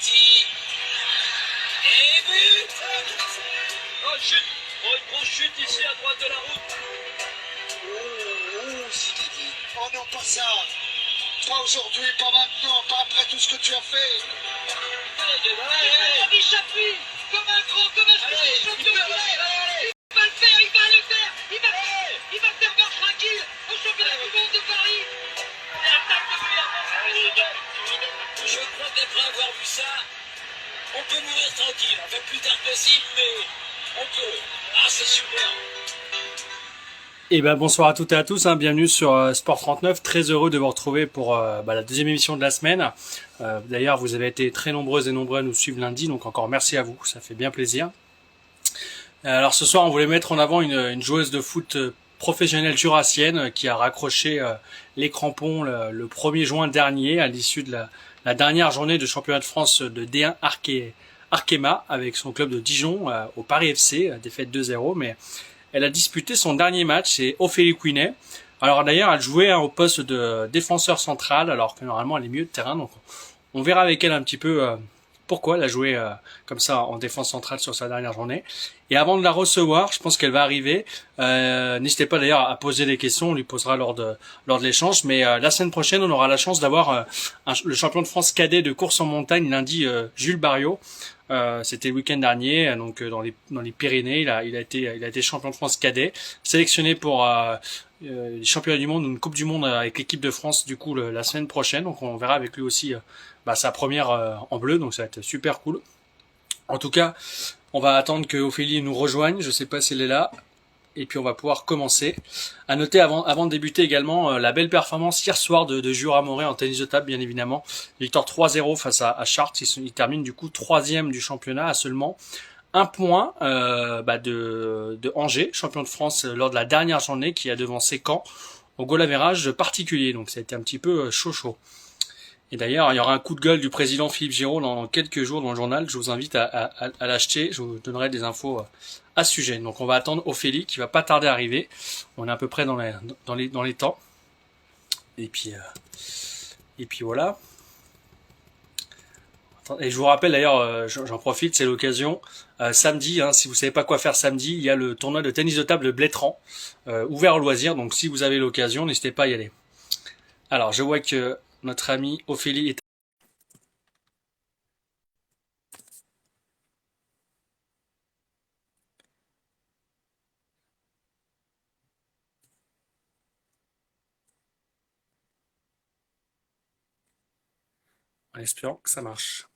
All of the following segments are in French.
penalty. Et but. Oh, chute. Oh, une grosse chute ici à droite de la route. Oh, Zinedine. Oh non, pas ça. Pas aujourd'hui, pas maintenant, pas après tout ce que tu as fait. Allez, Chapuis, comme un grand, comme un champion du monde. Il va le faire, il va le faire. Il va faire marche tranquille au championnat du monde de Paris. l'attaque de William. Je crois qu'après avoir vu ça, on peut mourir tranquille. Enfin, plus tard possible, mais on peut. Ah, c'est super. Et ben bonsoir à toutes et à tous, hein, bienvenue sur Sport 39, très heureux de vous retrouver pour la deuxième émission de la semaine. D'ailleurs vous avez été très nombreuses et nombreux à nous suivre lundi, donc encore merci à vous, ça fait bien plaisir. Alors ce soir on voulait mettre en avant une joueuse de foot professionnelle jurassienne qui a raccroché les crampons le 1er juin dernier à l'issue de la dernière journée de championnat de France de D1 Arkema avec son club de Dijon au Paris FC, défaite 2-0, mais elle a disputé son dernier match, c'est Ophélie Quinet. Alors d'ailleurs, elle jouait au poste de défenseur central, alors que normalement elle est milieu de terrain. Donc on verra avec elle un petit peu pourquoi elle a joué comme ça en défense centrale sur sa dernière journée. Et avant de la recevoir, je pense qu'elle va arriver. N'hésitez pas d'ailleurs à poser des questions, on lui posera lors de l'échange. Mais la semaine prochaine, on aura la chance d'avoir le champion de France cadet de course en montagne lundi, Jules Barriot. C'était le week-end dernier, donc dans les Pyrénées, il a été champion de France cadet, sélectionné pour les championnats du monde, une Coupe du Monde avec l'équipe de France du coup la semaine prochaine. Donc on verra avec lui aussi sa première en bleu, donc ça va être super cool. En tout cas, on va attendre que Ophélie nous rejoigne. Je sais pas si elle est là. Et puis on va pouvoir commencer. À noter avant de débuter également la belle performance hier soir de Jura Moré en tennis de table, bien évidemment. Victoire 3-0 face à Chartres. Il termine du coup 3e du championnat à seulement un point de Angers, champion de France lors de la dernière journée, qui a devancé Caen au goal average particulier. Donc ça a été un petit peu chaud. Et d'ailleurs, il y aura un coup de gueule du président Philippe Giraud dans quelques jours dans le journal. Je vous invite à l'acheter. Je vous donnerai des infos à ce sujet. Donc on va attendre Ophélie qui va pas tarder à arriver. On est à peu près dans les temps. Et puis voilà. Et je vous rappelle d'ailleurs, j'en profite, c'est l'occasion. Samedi, si vous savez pas quoi faire samedi, il y a le tournoi de tennis de table de Blétran, ouvert au loisir. Donc si vous avez l'occasion, n'hésitez pas à y aller. Alors je vois que notre amie Ophélie est... En espérant que ça marche.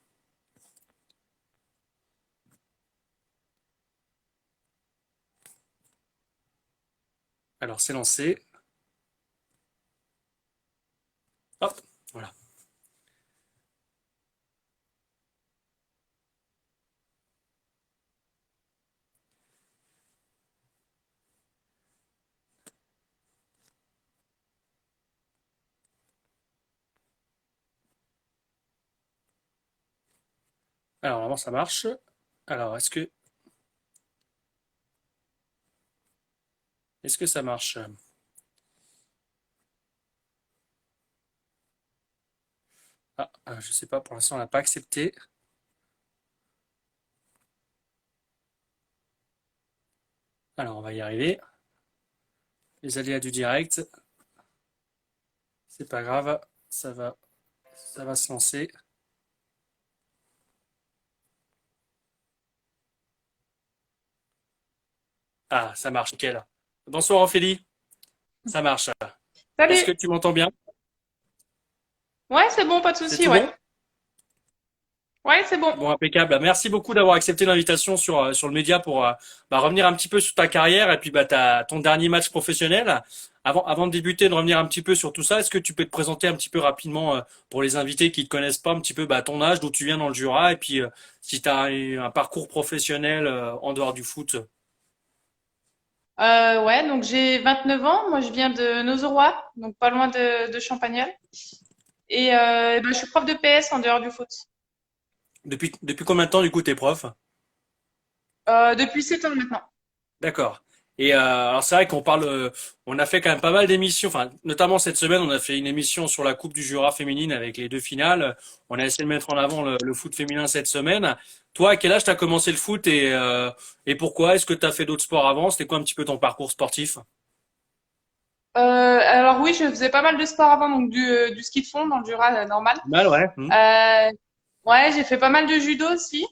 Alors c'est lancé. Hop, voilà. Alors normalement ça marche. Alors est-ce que ça marche? Je sais pas, pour l'instant on n'a pas accepté. Alors on va y arriver. Les aléas du direct. C'est pas grave, ça va se lancer. Ah, ça marche, nickel. Bonsoir Ophélie, ça marche. Est-ce Salut. que tu m'entends bien? Ouais, c'est bon, pas de C'est souci, tout ouais. bon? Ouais, c'est bon. Bon, impeccable. Merci beaucoup d'avoir accepté l'invitation sur le média pour revenir un petit peu sur ta carrière et puis ton dernier match professionnel. Avant de débuter, de revenir un petit peu sur tout ça, est-ce que tu peux te présenter un petit peu rapidement pour les invités qui ne te connaissent pas un petit peu ton âge, d'où tu viens dans le Jura et puis si tu as un parcours professionnel en dehors du foot. Ouais, donc j'ai 29 ans. Moi, je viens de Nozeroy, donc pas loin de Champagnole. Et je suis prof de PS en dehors du foot. Depuis combien de temps du coup t'es prof? Depuis 7 ans maintenant. D'accord. Et alors c'est vrai qu'on parle, on a fait quand même pas mal d'émissions, enfin notamment cette semaine, on a fait une émission sur la Coupe du Jura féminine avec les deux finales. On a essayé de mettre en avant le foot féminin cette semaine. Toi, à quel âge t'as commencé le foot et pourquoi? Est-ce que t'as fait d'autres sports avant? C'était quoi un petit peu ton parcours sportif? Alors oui, je faisais pas mal de sport avant, donc du ski de fond dans le Jura normal. Mal, ouais. Euh, ouais, j'ai fait pas mal de judo aussi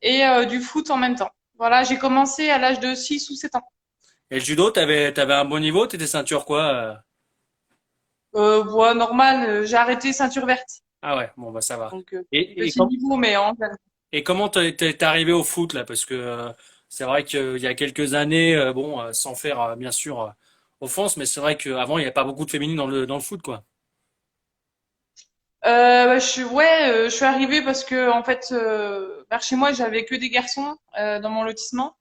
et du foot en même temps. Voilà, j'ai commencé à l'âge de 6 ou 7 ans. Et le judo, t'avais un bon niveau? T'étais ceinture quoi? Ouais, normal, j'ai arrêté ceinture verte. Ah ouais, bon bah ça va. Donc Et, et, petit niveau, mais en Et comment t'es arrivé au foot là? Parce que c'est vrai qu'il y a quelques années, bon, sans faire bien sûr offense, mais c'est vrai qu'avant il n'y avait pas beaucoup de féminines dans le foot quoi. je suis arrivée parce que en fait, vers chez moi, j'avais que des garçons dans mon lotissement.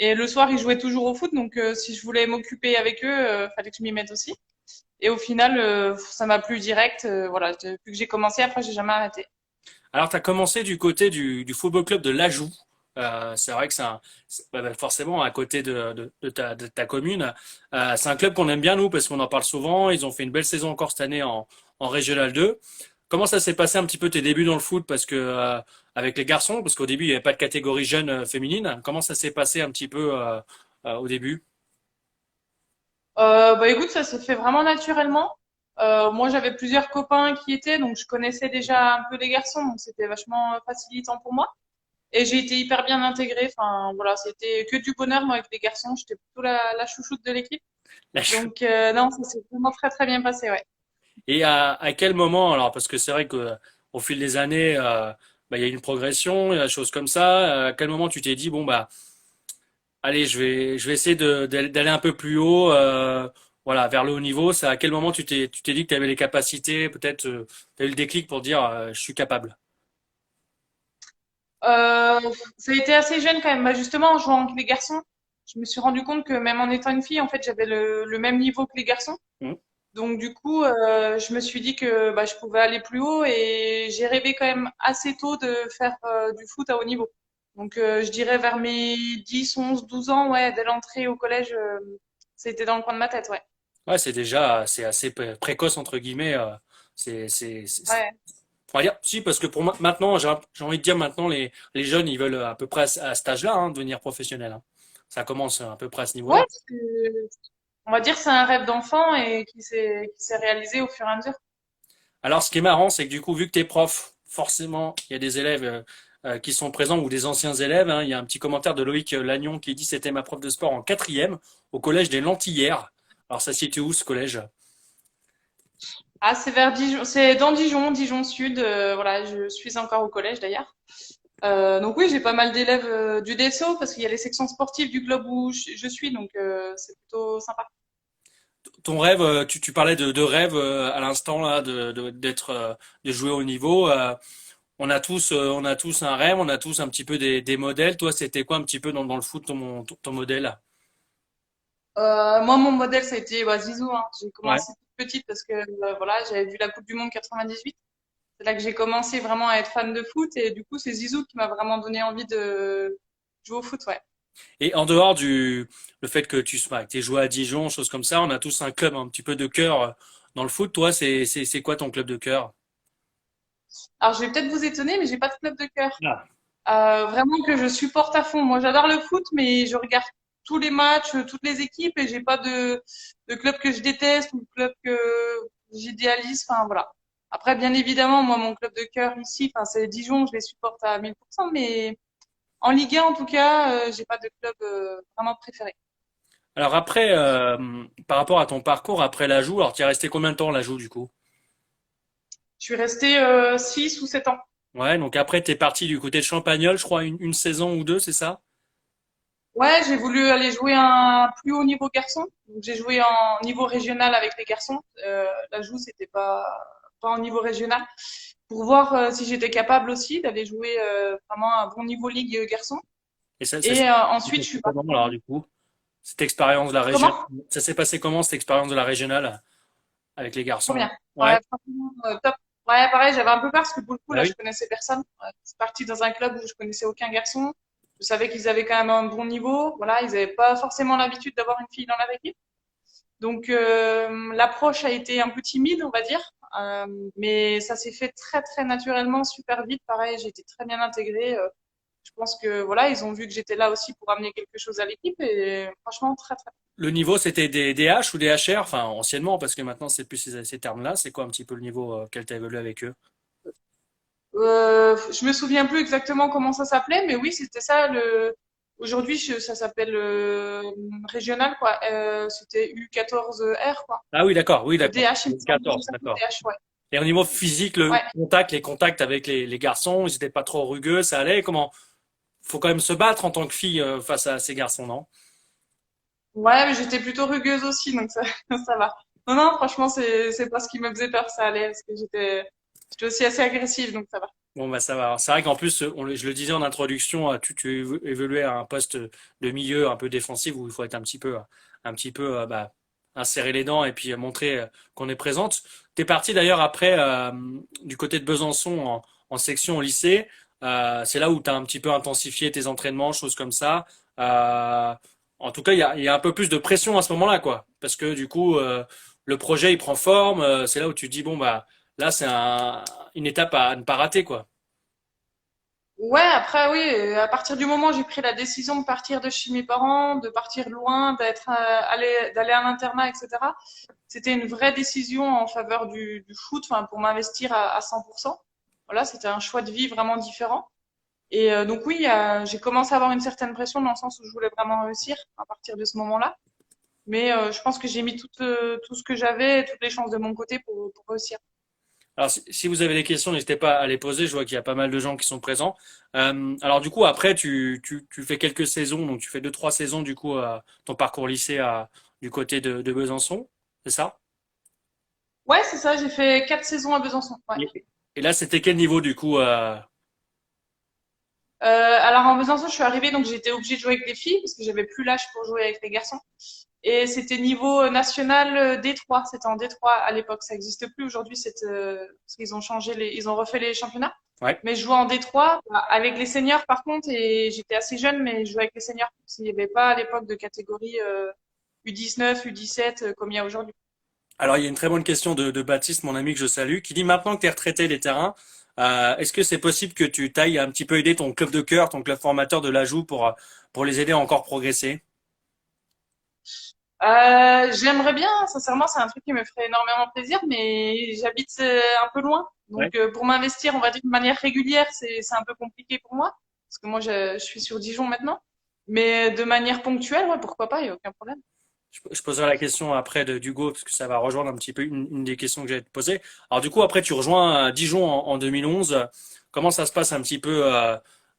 Et le soir, ils jouaient toujours au foot, donc si je voulais m'occuper avec eux, fallait que je m'y mette aussi. Et au final, ça m'a plu direct. Voilà, depuis que j'ai commencé, après, j'ai jamais arrêté. Alors t'as commencé du côté du football club de l'Ajoux. C'est vrai que forcément à côté de ta commune. C'est un club qu'on aime bien nous parce qu'on en parle souvent. Ils ont fait une belle saison encore cette année en Régional 2. Comment ça s'est passé un petit peu tes débuts dans le foot? Parce que avec les garçons, parce qu'au début il n'y avait pas de catégorie jeune féminine. Comment ça s'est passé un petit peu au début? Bah écoute, ça s'est fait vraiment naturellement. Moi, j'avais plusieurs copains qui étaient, donc je connaissais déjà un peu les garçons, donc c'était vachement facilitant pour moi. Et j'ai été hyper bien intégrée. Enfin, voilà, c'était que du bonheur, moi, avec les garçons. J'étais plutôt la chouchoute de l'équipe. Donc, non, ça s'est vraiment très, très bien passé, ouais. Et à quel moment, alors, parce que c'est vrai que au fil des années, bah, il y a une progression, il y a des choses comme ça. À quel moment tu t'es dit, bon, bah, allez, je vais essayer d'aller un peu plus haut, voilà, vers le haut niveau. C'est à quel moment tu t'es dit que tu avais les capacités, peut-être, tu as eu le déclic pour dire, je suis capable. Euh, Ça a été assez jeune quand même. Bah, justement, en jouant avec les garçons, je me suis rendu compte que même en étant une fille, en fait, j'avais le même niveau que les garçons. Hmm. Donc, du coup, je me suis dit que bah, je pouvais aller plus haut et j'ai rêvé quand même assez tôt de faire du foot à haut niveau. Donc, je dirais vers mes 10, 11, 12 ans, ouais, dès l'entrée au collège, c'était dans le coin de ma tête, ouais. Ouais, c'est assez précoce entre guillemets. Ouais. On va dire, si, parce que pour maintenant, j'ai envie de dire maintenant, les jeunes, ils veulent à peu près à cet âge-là, hein, devenir professionnels, hein. Ça commence à peu près à ce Ouais, niveau-là. on va dire que c'est un rêve d'enfant et qui s'est réalisé au fur et à mesure. Alors, ce qui est marrant, c'est que du coup, vu que t'es prof, forcément, il y a des élèves qui sont présents ou des anciens élèves, hein. Il y a un petit commentaire de Loïc Lagnon qui dit c'était ma prof de sport en quatrième au collège des Lentillères. Alors, ça se situe où ce collège? Ah, c'est vers Dijon, c'est dans Dijon, Dijon Sud. Voilà, je suis encore au collège d'ailleurs. Donc oui, j'ai pas mal d'élèves du DSO parce qu'il y a les sections sportives du club où je suis, donc c'est plutôt sympa. Ton rêve, tu parlais de rêve à l'instant là, de jouer au niveau. On a tous un rêve, on a tous un petit peu des modèles. Toi, c'était quoi un petit peu dans le foot ton modèle? Moi, mon modèle, ça a été bah, Zizou. Hein. J'ai Ouais. commencé toute petite parce que voilà, j'avais vu la Coupe du Monde 98. C'est là que j'ai commencé vraiment à être fan de foot et du coup, c'est Zizou qui m'a vraiment donné envie de jouer au foot, ouais. Et en dehors le fait que tu sois, que t'aies joué à Dijon, choses comme ça, on a tous un club un petit peu de cœur dans le foot. Toi, c'est quoi ton club de cœur? Alors, je vais peut-être vous étonner, mais j'ai pas de club de cœur. Ah. Vraiment que je supporte à fond. Moi, j'adore le foot, mais je regarde tous les matchs, toutes les équipes, et j'ai pas de club que je déteste ou de club que j'idéalise. Enfin, voilà. Après, bien évidemment, moi, mon club de cœur ici, enfin, c'est Dijon, je les supporte à 1000%, mais en Ligue 1, en tout cas, j'ai pas de club vraiment préféré. Alors après, par rapport à ton parcours après l'ajout, alors tu es resté combien de temps l'ajout du coup? Je suis restée 6 ou 7 ans. Ouais, donc après t'es parti du côté de Champagnol, je crois une saison ou deux, c'est ça? Ouais, j'ai voulu aller jouer un plus haut niveau garçon. Donc, j'ai joué en niveau régional avec les garçons. La joue, c'était pas en niveau régional. Pour voir si j'étais capable aussi d'aller jouer vraiment un bon niveau ligue garçon. Et ça Et s'est ensuite, je passé suis comment partie. alors du coup? Cette expérience de la région, Comment? ça s'est passé comment cette expérience de la régionale avec les Trop garçons? bien. Ouais, Ouais, franchement, top. Ouais, pareil, j'avais un peu peur parce que pour le coup, bah là, oui. je connaissais personne. Ouais, je suis partie dans un club où je connaissais aucun garçon. Je savais qu'ils avaient quand même un bon niveau. Voilà, ils n'avaient pas forcément l'habitude d'avoir une fille dans leur équipe. Donc l'approche a été un peu timide, on va dire, mais ça s'est fait très très naturellement, super vite. Pareil, j'ai été très bien intégrée. Je pense que voilà, ils ont vu que j'étais là aussi pour amener quelque chose à l'équipe et franchement très très. Le niveau, c'était des DH ou des HR, enfin anciennement, parce que maintenant c'est plus ces termes-là. C'est quoi un petit peu le niveau auquel tu as évolué avec eux? Je me souviens plus exactement comment ça s'appelait, mais oui, c'était ça. Aujourd'hui, ça s'appelle régional quoi. C'était U14R quoi. Ah oui, d'accord, oui, Le d'accord. DH, il me semble que 14, ça s'appelle d'accord. DH, ouais. Et au niveau physique, Ouais. les contacts avec les garçons, ils étaient pas trop rugueux, ça allait. Comment? Faut quand même se battre en tant que fille face à ces garçons, non? Ouais, mais j'étais plutôt rugueuse aussi, donc ça, ça va. Non, non, franchement, c'est pas ce qui me faisait peur, ça allait, parce que j'étais aussi assez agressive, donc ça va. Bon, bah ça va. C'est vrai qu'en plus, je le disais en introduction, tu évoluais à un poste de milieu un peu défensif où il faut être un petit peu, bah, insérer les dents et puis montrer qu'on est présente. T'es parti d'ailleurs après du côté de Besançon en section au lycée. C'est là où tu as un petit peu intensifié tes entraînements, choses comme ça. Euh, En tout cas, il y a un peu plus de pression à ce moment-là, quoi. Parce que du coup, le projet, il prend forme. C'est là où tu te dis, bon, bah, là, une étape à ne pas rater, quoi. Ouais, après, oui, à partir du moment où j'ai pris la décision de partir de chez mes parents, de partir loin, d'aller à l'internat, etc., c'était une vraie décision en faveur du foot, enfin, pour m'investir à 100%. Voilà, c'était un choix de vie vraiment différent. Et donc oui, j'ai commencé à avoir une certaine pression dans le sens où je voulais vraiment réussir à partir de ce moment-là. Mais je pense que j'ai mis tout ce que j'avais, toutes les chances de mon côté pour réussir. Alors, si vous avez des questions, n'hésitez pas à les poser. Je vois qu'il y a pas mal de gens qui sont présents. Alors, du coup, après, tu fais quelques saisons, donc tu fais deux, trois saisons, du coup, ton parcours lycée du côté de Besançon, c'est ça? Ouais, c'est ça, j'ai fait 4 saisons à Besançon. Ouais. Et là, c'était quel niveau, du coup? Alors en Besançon, je suis arrivée, donc j'étais obligée de jouer avec des filles parce que j'avais plus l'âge pour jouer avec les garçons. Et c'était niveau national D3, c'était en D3 à l'époque, ça n'existe plus aujourd'hui, parce qu'ils ont ils ont refait les championnats. Ouais. Mais je jouais en D3 avec les seniors par contre, et j'étais assez jeune, mais je jouais avec les seniors. Parce qu'il n'y avait pas à l'époque de catégorie U19, U17 comme il y a aujourd'hui. Alors, il y a une très bonne question de Baptiste, mon ami que je salue, qui dit maintenant que tu es retraité des terrains, est-ce que c'est possible que tu t'ailles un petit peu aider ton club de cœur, ton club formateur de l'Ajout pour les aider à encore progresser? J'aimerais bien, sincèrement, c'est un truc qui me ferait énormément plaisir, mais j'habite un peu loin. Ouais. Donc, pour m'investir, on va dire de manière régulière, c'est un peu compliqué pour moi, parce que moi, je suis sur Dijon maintenant. Mais de manière ponctuelle, ouais, pourquoi pas, il n'y a aucun problème. Je poserai la question après d'Hugo, parce que ça va rejoindre un petit peu une des questions que j'allais te poser. Alors du coup, après, tu rejoins Dijon en 2011. Comment ça se passe un petit peu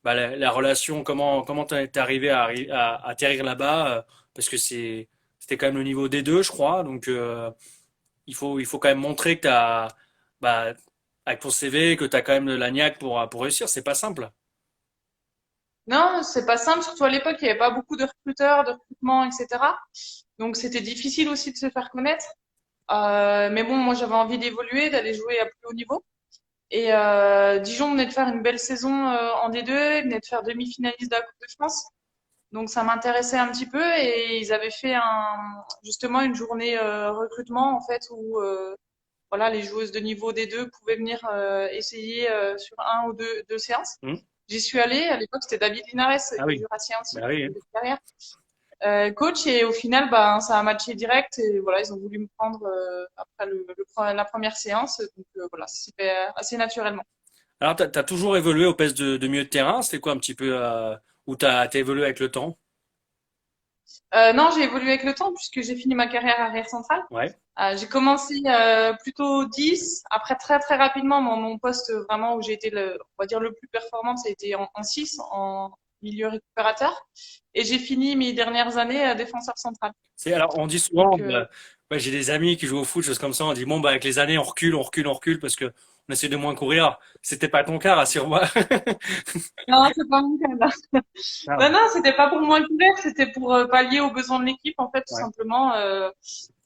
bah, la relation? Comment t'es arrivé à atterrir là-bas? Parce que c'était quand même le niveau D2, je crois. Donc il faut quand même montrer que t'as bah, avec ton CV que t'as quand même de la niaque pour réussir. C'est pas simple. Non, c'est pas simple, surtout à l'époque, il n'y avait pas beaucoup de recruteurs, de recrutement, etc. Donc, c'était difficile aussi de se faire connaître. Mais bon, moi, j'avais envie d'évoluer, d'aller jouer à plus haut niveau. Et Dijon venait de faire une belle saison en D2, il venait de faire demi-finaliste de la Coupe de France. Donc ça m'intéressait un petit peu et ils avaient fait justement une journée recrutement en fait où voilà les joueuses de niveau D2 pouvaient venir essayer sur un ou deux séances. Hmm. J'y suis allée, à l'époque c'était David Linares, Ah qui est oui, jurassien aussi, bah oui. de carrière, coach et au final bah, ça a matché direct et voilà ils ont voulu me prendre après la première séance donc voilà ça s'est fait assez naturellement. Alors t'as toujours évolué au poste de milieu de terrain. C'était quoi un petit peu où t'as évolué avec le temps? Non, j'ai évolué avec le temps puisque j'ai fini ma carrière arrière centrale. Ouais. J'ai commencé plutôt 10. Après, très très rapidement, mon poste vraiment où j'ai été on va dire le plus performante, ça a été en 6, en milieu récupérateur. Et j'ai fini mes dernières années défenseur central. Alors on dit souvent, Donc, ouais, j'ai des amis qui jouent au foot, choses comme ça, on dit bon bah avec les années on recule parce que on essaie de moins courir. C'était pas ton cas, rassure-moi. non, c'est pas mon cas là. Ah, Non, non, c'était pas pour moi courir, c'était pour pallier aux besoins de l'équipe en fait, tout ouais. simplement.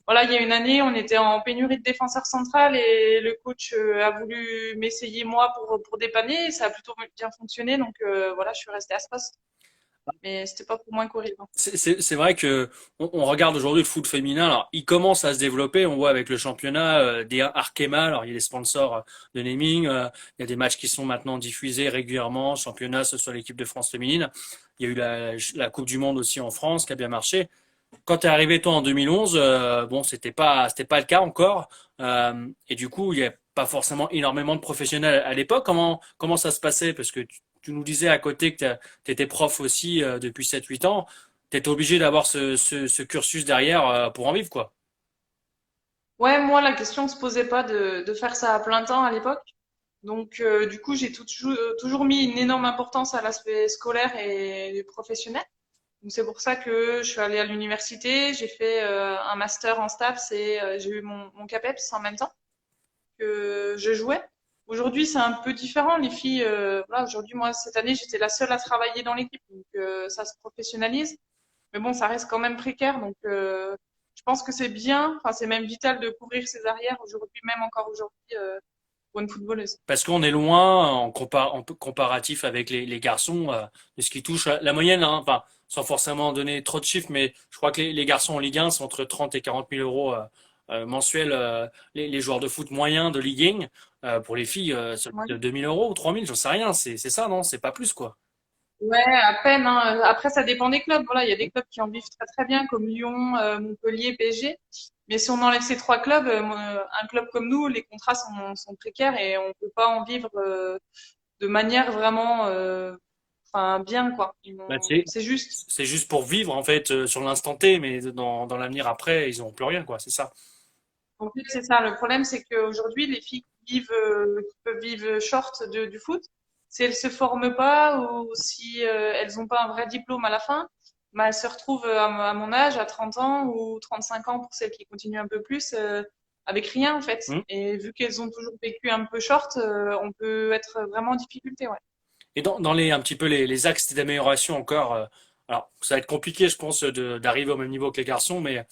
Voilà, il y a une année, on était en pénurie de défenseur central et le coach a voulu m'essayer moi pour dépanner. Ça a plutôt bien fonctionné, donc voilà, je suis restée à ce poste. mais c'était pas pour moins qu'horrible. C'est vrai que on regarde aujourd'hui le foot féminin. Alors, il commence à se développer. On voit avec le championnat des Arkema. Alors, il y a des sponsors de naming. Il y a des matchs qui sont maintenant diffusés régulièrement. Championnat, ce soit l'équipe de France féminine. Il y a eu la Coupe du Monde aussi en France qui a bien marché. Quand t'es arrivé toi en 2011, bon, c'était pas le cas encore. Et du coup, il y a pas forcément énormément de professionnels à l'époque. Comment ça se passait? Parce que tu nous disais à côté que tu étais prof aussi depuis 7 8 ans. T'étais obligé d'avoir ce cursus derrière pour en vivre, quoi. Ouais, moi, la question se posait pas de faire ça à plein temps à l'époque. Donc, du coup, j'ai toujours mis une énorme importance à l'aspect scolaire et professionnel. Donc, c'est pour ça que je suis allée à l'université, j'ai fait un master en STAPS et j'ai eu mon CAPEPS en même temps que je jouais. Aujourd'hui, c'est un peu différent. Les filles, voilà, aujourd'hui, moi, cette année, j'étais la seule à travailler dans l'équipe. Donc, ça se professionnalise. Mais bon, ça reste quand même précaire. Donc, je pense que c'est bien, enfin, c'est même vital de couvrir ses arrières aujourd'hui, même encore aujourd'hui, pour une footballeuse. Parce qu'on est loin en comparatif avec les garçons de ce qui touche la moyenne, hein, enfin, sans forcément donner trop de chiffres, mais je crois que les garçons en Ligue 1, c'est entre 30 et 40 000 euros mensuels, les joueurs de foot moyens de Ligue 1. Pour les filles, c'est Ouais. de 2 000 euros ou 3 000, j'en sais rien. C'est ça, non? C'est pas plus, quoi. Ouais, à peine, hein. Après, ça dépend des clubs. Voilà, il y a des clubs qui en vivent très très bien, comme Lyon, Montpellier, PSG. Mais si on enlève ces trois clubs, un club comme nous, les contrats sont précaires et on peut pas en vivre de manière vraiment, enfin, bien quoi. Bah, c'est C'est juste. c'est juste pour vivre, en fait, sur l'instant T, mais dans l'avenir après, ils n'auront plus rien, quoi. C'est ça. En fait, c'est ça. Le problème, c'est qu'aujourd'hui, les filles qui peuvent vivre short du foot, si elles se forment pas ou si elles n'ont pas un vrai diplôme à la fin, bah, elles se retrouvent à mon âge, à 30 ans ou 35 ans pour celles qui continuent un peu plus, avec rien en fait. Hmm. Et vu qu'elles ont toujours vécu un peu short, on peut être vraiment en difficulté, ouais. Et dans un petit peu les axes d'amélioration encore, alors ça va être compliqué, je pense, d'arriver au même niveau que les garçons, mais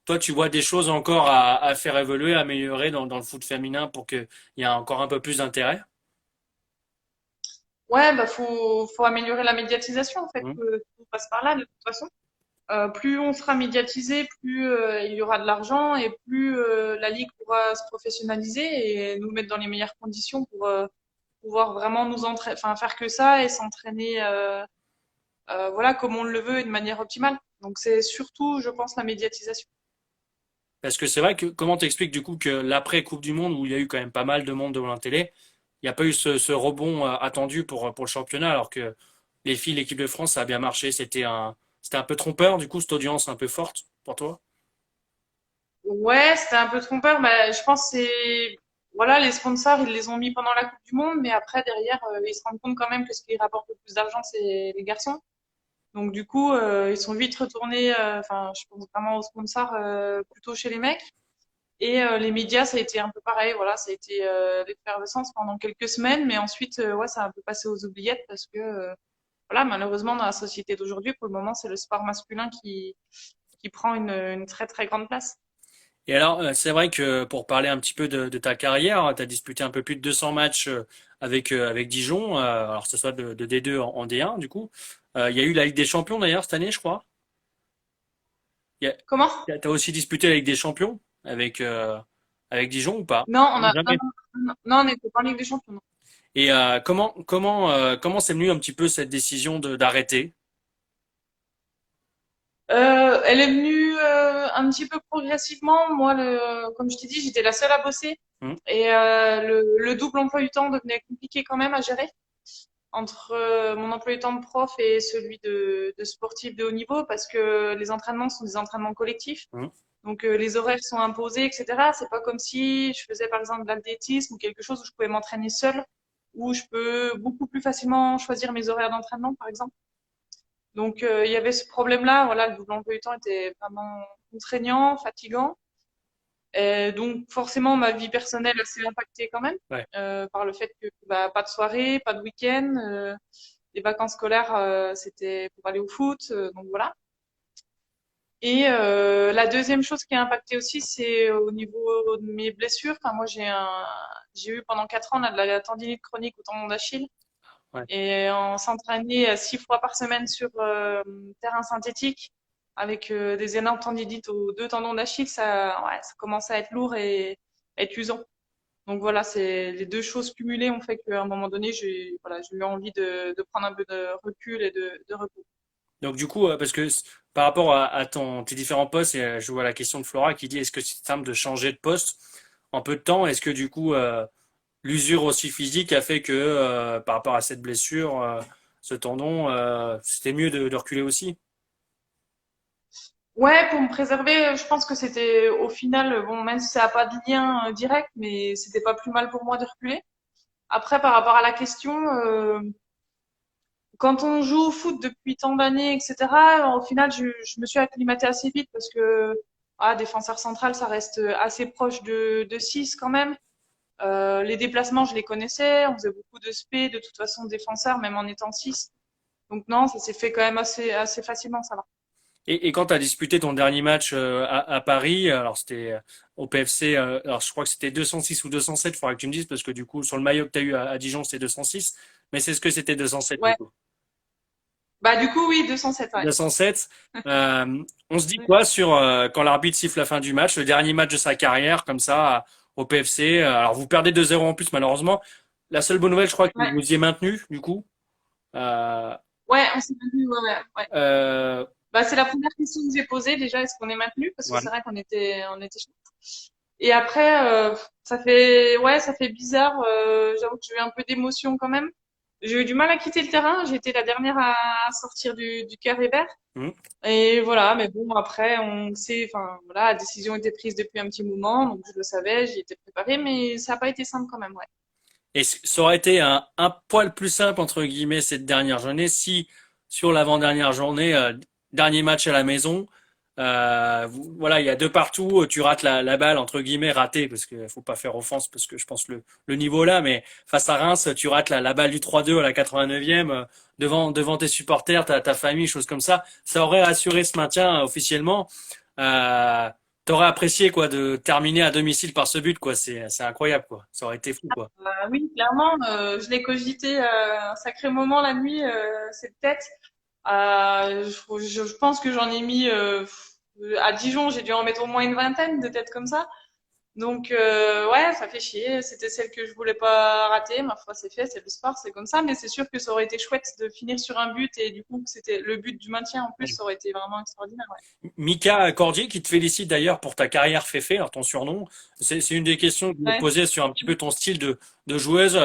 toi, tu vois des choses encore à faire évoluer, à améliorer dans le foot féminin pour qu'il y ait encore un peu plus d'intérêt? Ouais, bah faut améliorer la médiatisation en fait. Hmm. Tout passe par là de toute façon. Plus on sera médiatisé, plus il y aura de l'argent et plus la ligue pourra se professionnaliser et nous mettre dans les meilleures conditions pour pouvoir vraiment enfin faire que ça et s'entraîner, voilà, comme on le veut et de manière optimale. Donc c'est surtout, je pense, la médiatisation. Parce que c'est vrai que comment t'expliques du coup que l'après Coupe du Monde, où il y a eu quand même pas mal de monde devant la télé, il n'y a pas eu ce rebond attendu pour le championnat, alors que les filles, l'équipe de France, ça a bien marché. C'était un peu trompeur, du coup, cette audience un peu forte pour toi? Ouais, c'était un peu trompeur, mais je pense que c'est voilà, les sponsors, ils les ont mis pendant la Coupe du Monde, mais après derrière, ils se rendent compte quand même que ce qui rapporte le plus d'argent, c'est les garçons. Donc du coup, ils sont vite retournés, enfin, je pense vraiment aux sponsors plutôt chez les mecs. Et les médias, ça a été un peu pareil, voilà, ça a été l'effervescence pendant quelques semaines, mais ensuite, ouais, ça a un peu passé aux oubliettes parce que, voilà, malheureusement, dans la société d'aujourd'hui, pour le moment, c'est le sport masculin qui prend une très très grande place. Et alors, c'est vrai que pour parler un petit peu de ta carrière, tu as disputé un peu plus de 200 matchs avec Dijon, alors que ce soit de D2 en D1, du coup. Il y a eu la Ligue des Champions d'ailleurs cette année, je crois. Comment? T'as aussi disputé la Ligue des Champions avec Dijon ou pas? Non, Jamais. non, on n'était pas en Ligue des Champions. Non. Et comment c'est venu un petit peu cette décision d'arrêter? Elle est venue un petit peu progressivement. Moi, comme je t'ai dit, j'étais la seule à bosser. Hmm. Et le double emploi du temps devenait compliqué quand même à gérer entre mon emploi du temps de prof et celui de sportif de haut niveau parce que les entraînements sont des entraînements collectifs. Hmm. Donc les horaires sont imposés, etc. C'est pas comme si je faisais par exemple de l'athlétisme ou quelque chose où je pouvais m'entraîner seule, où je peux beaucoup plus facilement choisir mes horaires d'entraînement, par exemple. Donc il y avait ce problème-là. Voilà, le double emploi du temps était vraiment contraignant, fatigant. Et donc forcément, ma vie personnelle s'est impactée quand même Ouais. par le fait que bah, pas de soirée, pas de week-end, les vacances scolaires c'était pour aller au foot, donc voilà. Et la deuxième chose qui a impacté aussi, c'est au niveau de mes blessures. Enfin, moi, j'ai eu pendant 4 ans là, de la tendinite chronique au tendon d'Achille. Ouais. Et on s'entraînait 6 fois par semaine sur terrain synthétique avec des énormes tendinites aux 2 tendons d'Achille. Ça commençait à être lourd et être usant. Donc voilà, c'est les 2 choses cumulées ont fait qu'à un moment donné, j'ai eu envie de prendre un peu de recul et de repos. Donc du coup, parce que par rapport à tes différents postes, et je vois la question de Flora qui dit est-ce que c'est simple de changer de poste en peu de temps? Est-ce que du coup, l'usure aussi physique a fait que par rapport à cette blessure, ce tendon, c'était mieux de reculer aussi? Ouais, pour me préserver, je pense que c'était au final, bon, même si ça n'a pas de lien direct, mais c'était pas plus mal pour moi de reculer. Après, par rapport à la question, quand on joue au foot depuis tant d'années, etc., au final, je me suis acclimatée assez vite parce que défenseur central, ça reste assez proche de 6 quand même. Les déplacements, je les connaissais. On faisait beaucoup de spé, de toute façon, défenseur, même en étant 6. Donc non, ça s'est fait quand même assez facilement, ça va. Et quand tu as disputé ton dernier match à Paris, alors c'était au PFC, alors je crois que c'était 206 ou 207, il faudra que tu me dises, parce que du coup, sur le maillot que tu as eu à Dijon, c'était 206, mais c'est ce que c'était 207 du Ouais. coup. Bah, du coup, oui, 207, ouais. 207. On se dit Oui. quoi sur quand l'arbitre siffle la fin du match, le dernier match de sa carrière, comme ça, au PFC. Alors vous perdez 2-0 en plus, malheureusement. La seule bonne nouvelle, je crois que Ouais. vous y êtes maintenu, du coup. Euh, Ouais, on s'est maintenu, ouais, ouais, ouais. euh, Bah, c'est la première question que j'ai posée, déjà, est-ce qu'on est maintenu? Parce que voilà. c'est vrai qu'on était chaud. Et après, ça fait bizarre. J'avoue que j'ai eu un peu d'émotion quand même. J'ai eu du mal à quitter le terrain. J'ai été la dernière à sortir du carré vert. Mhm. Et voilà, mais bon, après, on sait, enfin, voilà, la décision était prise depuis un petit moment, donc je le savais, j'y étais préparée, mais ça n'a pas été simple quand même, ouais. Et ça aurait été un poil plus simple, entre guillemets, cette dernière journée, si sur l'avant-dernière journée, dernier match à la maison, voilà, il y a deux partout, tu rates la balle, entre guillemets, ratée, parce qu'il faut pas faire offense, parce que je pense le niveau là, mais face à Reims, tu rates la balle du 3-2 à la 89e, devant tes supporters, ta famille, choses comme ça aurait assuré ce maintien officiellement. Euh, T'aurais apprécié quoi de terminer à domicile par ce but quoi, c'est incroyable quoi, ça aurait été fou quoi. Oui, clairement, je l'ai cogité un sacré moment la nuit, cette tête. Je pense que j'en ai mis à Dijon, j'ai dû en mettre au moins une vingtaine de têtes comme ça. Donc ouais, ça fait chier. C'était celle que je voulais pas rater. Ma foi, c'est fait, c'est le sport, c'est comme ça. Mais c'est sûr que ça aurait été chouette de finir sur un but et du coup que c'était le but du maintien en plus, ça aurait été vraiment extraordinaire. Ouais. Mika Cordier qui te félicite d'ailleurs pour ta carrière Féfé, alors ton surnom. C'est une des questions que je me Ouais. posais sur un petit peu ton style de joueuse.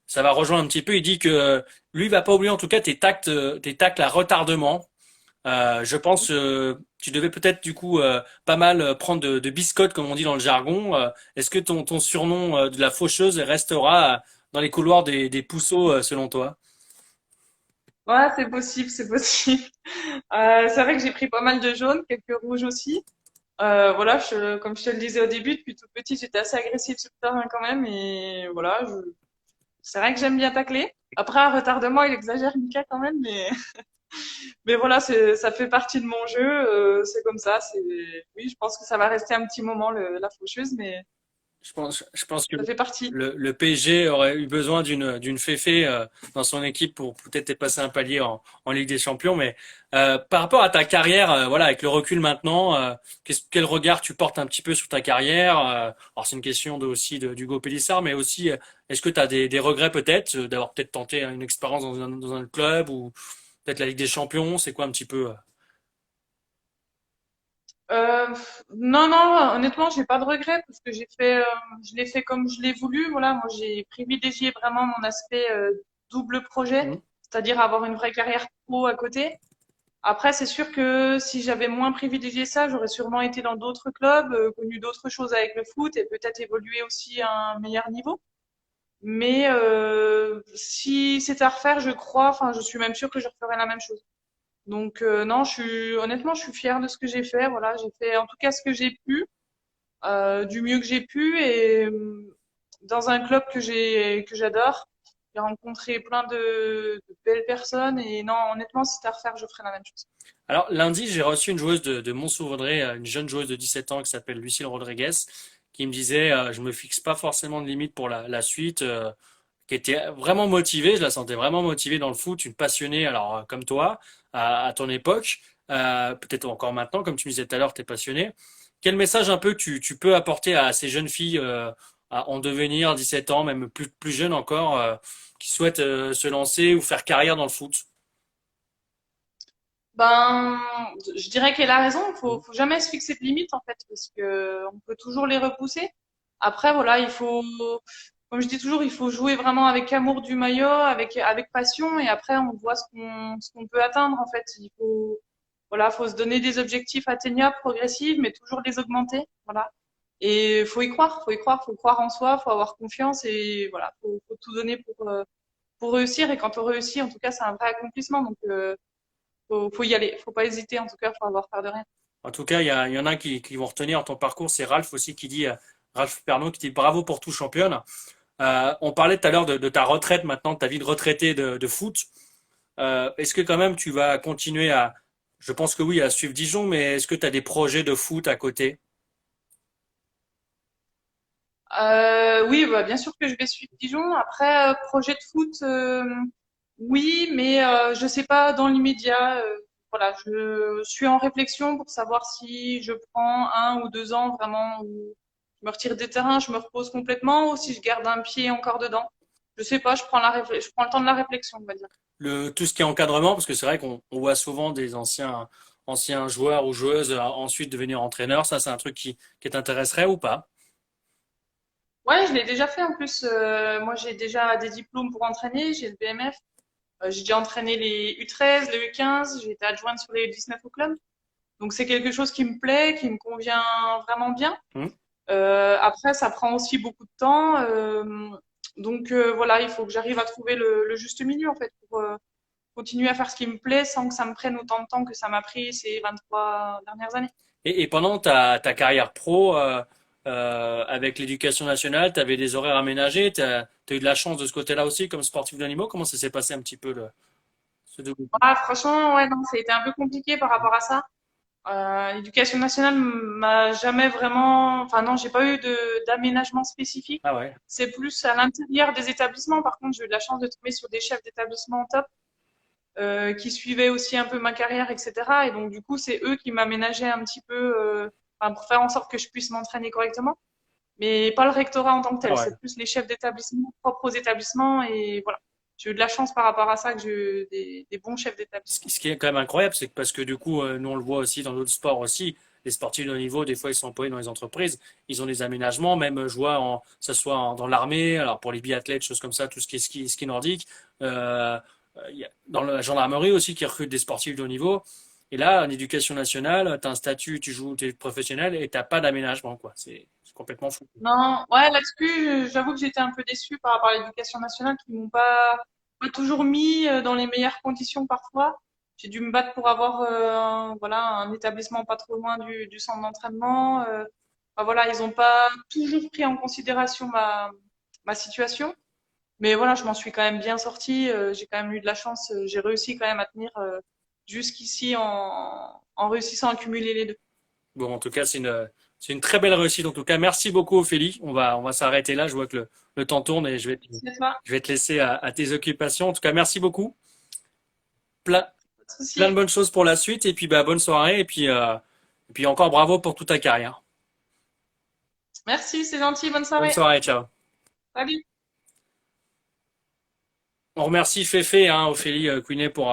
Ça va rejoindre un petit peu. Il dit que lui il va pas oublier en tout cas tes tacles à retardement. Je pense tu devais peut-être du coup pas mal prendre de biscottes comme on dit dans le jargon. Est-ce que ton surnom de la faucheuse restera dans les couloirs des Pousseaux selon toi? Ouais, c'est possible, c'est possible. C'est vrai que j'ai pris pas mal de jaunes, quelques rouges aussi. Voilà, comme je te le disais au début, depuis toute petite, j'étais assez agressive sur le terrain quand même. Et voilà, c'est vrai que j'aime bien tacler. Après, un retardement, il exagère Mika quand même, mais voilà, ça fait partie de mon jeu. C'est comme ça. Oui, je pense que ça va rester un petit moment la faucheuse, mais Je pense que ça fait partie. le PSG aurait eu besoin d'une Féfé dans son équipe pour peut-être passer un palier en Ligue des Champions. Mais par rapport à ta carrière, voilà, avec le recul maintenant, quel regard tu portes un petit peu sur ta carrière? Alors c'est une question aussi d'Hugo Pélissard, mais aussi est-ce que tu as des regrets peut-être d'avoir peut-être tenté une expérience dans un club ou peut-être la Ligue des Champions? C'est quoi un petit peu Non, non, honnêtement, j'ai pas de regrets parce que je l'ai fait comme je l'ai voulu. Voilà, moi, j'ai privilégié vraiment mon aspect double projet, hmm. c'est-à-dire avoir une vraie carrière pro à côté. Après, c'est sûr que si j'avais moins privilégié ça, j'aurais sûrement été dans d'autres clubs, connu d'autres choses avec le foot et peut-être évolué aussi à un meilleur niveau. Mais si c'était à refaire, je crois, enfin, je suis même sûre que je referais la même chose. Donc non, honnêtement, je suis fière de ce que j'ai fait. Voilà, j'ai fait en tout cas ce que j'ai pu, du mieux que j'ai pu et dans un club que j'adore. J'ai rencontré plein de belles personnes et non, honnêtement, si c'était à refaire, je ferais la même chose. Alors, lundi, j'ai reçu une joueuse de Mont-Sous-Vaudrey, une jeune joueuse de 17 ans qui s'appelle Lucille Rodriguez, qui me disait, je me fixe pas forcément de limite pour la suite. qui était vraiment motivée, je la sentais vraiment motivée dans le foot, une passionnée, alors comme toi, à ton époque, peut-être encore maintenant, comme tu me disais tout à l'heure, tu es passionné. Quel message un peu tu peux apporter à ces jeunes filles en devenir, 17 ans, même plus jeunes encore, qui souhaitent se lancer ou faire carrière dans le foot? Ben, je dirais qu'elle a raison. Faut jamais se fixer de limites en fait, parce que on peut toujours les repousser. Après, voilà, comme je dis toujours, il faut jouer vraiment avec amour du maillot, avec passion, et après on voit ce qu'on peut atteindre en fait. Voilà, faut se donner des objectifs atteignables, progressifs, mais toujours les augmenter. Voilà. Et faut croire en soi, faut avoir confiance, et voilà, faut tout donner pour réussir. Et quand on réussit, en tout cas, c'est un vrai accomplissement. Donc faut y aller, faut pas hésiter, en tout cas, faut avoir peur de rien. En tout cas, il y en a qui vont retenir ton parcours, c'est Ralph aussi qui dit, Ralph Pernaut qui dit bravo pour tout championne. On parlait tout à l'heure de ta retraite maintenant, de ta vie de retraité de foot. Est-ce que quand même tu vas continuer je pense que oui, à suivre Dijon, mais est-ce que tu as des projets de foot à côté? Oui, bah, bien sûr que je vais suivre Dijon. Après, projet de foot, oui, mais je sais pas dans l'immédiat. Voilà, je suis en réflexion pour savoir si je prends 1 ou 2 ans vraiment où je me retire des terrains, je me repose complètement, ou si je garde un pied encore dedans. Je sais pas, je prends le temps de la réflexion, on va dire. Tout ce qui est encadrement, parce que c'est vrai qu'on voit souvent des anciens joueurs ou joueuses ensuite devenir entraîneurs. Ça, c'est un truc qui t'intéresserait ou pas? Ouais, je l'ai déjà fait en plus. Moi, j'ai déjà des diplômes pour entraîner, j'ai le BMF. J'ai déjà entraîné les U13, les U15, j'ai été adjointe sur les U19 au club. Donc c'est quelque chose qui me plaît, qui me convient vraiment bien. Hmm. Après, ça prend aussi beaucoup de temps. Donc voilà, il faut que j'arrive à trouver le juste milieu en fait pour continuer à faire ce qui me plaît sans que ça me prenne autant de temps que ça m'a pris ces 23 dernières années. Et pendant ta carrière pro, avec l'éducation nationale, tu avais des horaires aménagés, tu as eu de la chance de ce côté-là aussi comme sportif d'animaux. Comment ça s'est passé un petit peu ce développement? Ah, franchement, ouais, non, ça a été un peu compliqué par rapport à ça. L'éducation nationale m'a jamais vraiment, enfin non, j'ai pas eu d'aménagement spécifique. Ah ouais. C'est plus à l'intérieur des établissements. Par contre, j'ai eu de la chance de tomber sur des chefs d'établissement top qui suivaient aussi un peu ma carrière, etc. Et donc du coup, c'est eux qui m'aménageaient un petit peu, enfin, pour faire en sorte que je puisse m'entraîner correctement. Mais pas le rectorat en tant que Ah tel. ouais. C'est plus les chefs d'établissement propres aux établissements. Et voilà, j'ai eu de la chance par rapport à ça que j'ai eu des bons chefs d'établissement. Ce qui est quand même incroyable, c'est que parce que du coup, nous on le voit aussi dans d'autres sports aussi, les sportifs de haut niveau, des fois ils sont employés dans les entreprises, ils ont des aménagements, même je vois ça soit dans l'armée, alors pour les biathlètes, choses comme ça, tout ce qui est ski nordique, il y a dans la gendarmerie aussi qui recrute des sportifs de haut niveau. Et là, en éducation nationale, tu as un statut, tu joues, tu es professionnel et t'as pas d'aménagement, quoi. C'est complètement fou. Non, ouais, là-dessus, j'avoue que j'étais un peu déçue par rapport à l'éducation nationale qui m'ont pas toujours mis dans les meilleures conditions parfois. J'ai dû me battre pour avoir voilà, un établissement pas trop loin du centre d'entraînement. Enfin, voilà, ils ont pas toujours pris en considération ma situation. Mais voilà, je m'en suis quand même bien sortie. J'ai quand même eu de la chance. J'ai réussi quand même à tenir jusqu'ici en réussissant à cumuler les deux. Bon, en tout cas, c'est une très belle réussite. En tout cas, merci beaucoup, Ophélie. On va s'arrêter là. Je vois que le temps tourne et C'est ça, je vais te laisser à tes occupations. En tout cas, merci beaucoup. Plein, pas de plein de souci. bonnes choses pour la suite. Et puis, bah, bonne soirée. Et puis encore bravo pour toute ta carrière. Merci, c'est gentil. Bonne Bonne soirée. soirée, ciao. Salut. On remercie Féfé, hein, Ophélie Queenet pour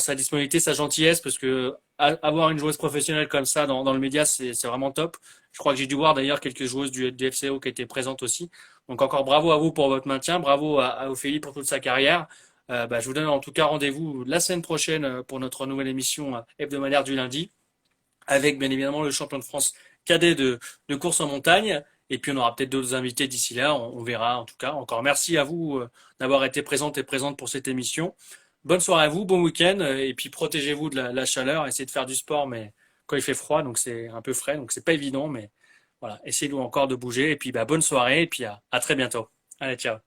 sa disponibilité, sa gentillesse, parce que avoir une joueuse professionnelle comme ça dans le média, c'est vraiment top. Je crois que j'ai dû voir d'ailleurs quelques joueuses du FCO qui étaient présentes aussi. Donc encore bravo à vous pour votre maintien, bravo à Ophélie pour toute sa carrière. Bah, je vous donne en tout cas rendez-vous la semaine prochaine pour notre nouvelle émission hebdomadaire du lundi, avec bien évidemment le champion de France cadet de course en montagne. Et puis on aura peut-être d'autres invités d'ici là, on verra en tout cas. Encore merci à vous d'avoir été présente et présente pour cette émission. Bonne soirée à vous, bon week-end, et puis protégez-vous de la chaleur, essayez de faire du sport, mais quand il fait froid, donc c'est un peu frais, donc c'est pas évident, mais voilà, essayez-vous encore de bouger, et puis bah, bonne soirée, et puis à très bientôt. Allez, ciao.